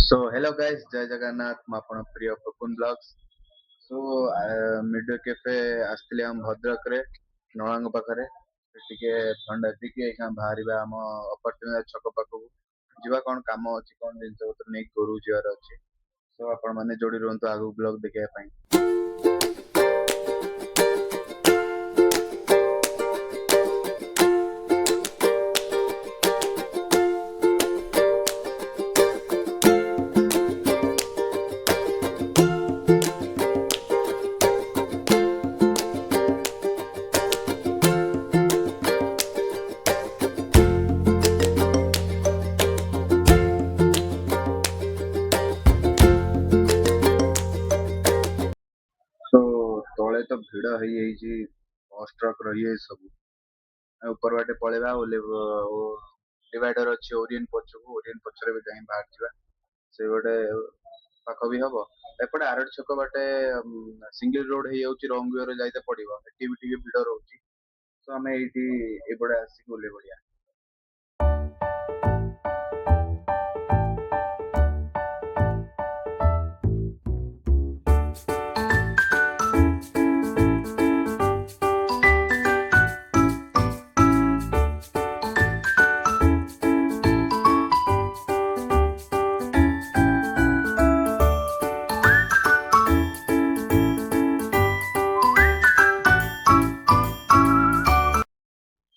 So hello guys जय जगन्नाथ ମୁଁ ଆପଣ ପ୍ରିୟ ପକୁନ ବ୍ଲଗ୍ସ ସୋ ମିଡିଓ କେଫେ ଆସିଥିଲେ ଆମ ଭଦ୍ରକରେ ନଳାଙ୍ଗ ପାଖରେ ଟିକେ ଥଣ୍ଡା ଟିକେ ଏଇନା ବାହାରିବା ଆମ ଅପରଚୁନିଟି ଛକ ପାଖକୁ ଯିବା କଣ କାମ ଅଛି କଣ ଜିନିଷ ପତ୍ର ନେଇକି ଘରକୁ ଯିବାର ଅଛି ସୋ ଆପଣ ମାନେ ଯୋଡି ରୁହନ୍ତୁ ଆଗକୁ ବ୍ଲଗ ଦେଖିବା ପାଇଁ। ସୋ ତଳେ ତ ଭିଡ ହେଇଯାଇଛି ବସ୍ ଟ୍ରକ୍ ରହିଯାଇଛି ସବୁ ଉପର ବାଟେ ପଳେଇବା ଡିଭାଇଡର ଅଛି ଓରିଏଣ୍ଟ ପଛକୁ ଓରିଏଣ୍ଟ ପଛରେ ବି ଯାଇ ବାହାରିଯିବା ସେ ଗୋଟେ ପାଖ ବି ହବ ଏପଟେ ଆରଡି ଛକ ବାଟେ ସିଙ୍ଗଲ ରୋଡ ହେଇଯାଉଛି ରଙ୍ଗ ରେ ଯାଇତେ ପଡିବ ଏଠି ବି ଟିକେ ଭିଡ ରହୁଛି ତ ଆମେ ଏଇଠି ଏପଟେ ଆସିକି ଓହ୍ଲେଇ ପଡିବା।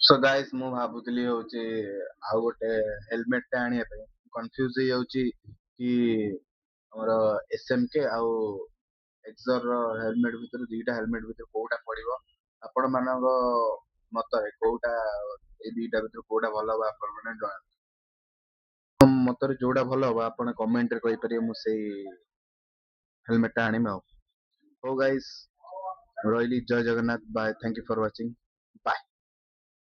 ସୋ ଗାଇସ୍ ମୁଁ ଭାବୁଥିଲି ହଉଛି ଆଉ ଗୋଟେ ହେଲମେଟ ଟେ ଆଣିବା ପାଇଁ କନଫ୍ୟୁଜ ହେଇଯାଉଛି କି ଆମର ଏସଏମକେ ଆଉ ଏକ୍ସର ର ହେଲମେଟ ଭିତରୁ ଦିଟା ହେଲମେଟ ଭିତରୁ କୋଉଟା ପଡିବ ଆପଣ ମାନଙ୍କ ମତରେ କୋଉଟା ଏଇ ଦିଟା ଭିତରୁ କୋଉଟା ଭଲ ହବ ଆପଣ ମାନେ ଜଣାନ୍ତୁ। ମତରେ ଯୋଉଟା ଭଲ ହବ ଆପଣ କମେଣ୍ଟ ରେ କହିପାରିବେ ମୁଁ ସେଇ ହେଲମେଟ ଟା ଆଣିବି ଆଉ। ହଉ ଗାଇସ୍ ରହିଲି ଜୟ Jagannath bye thank you for watching.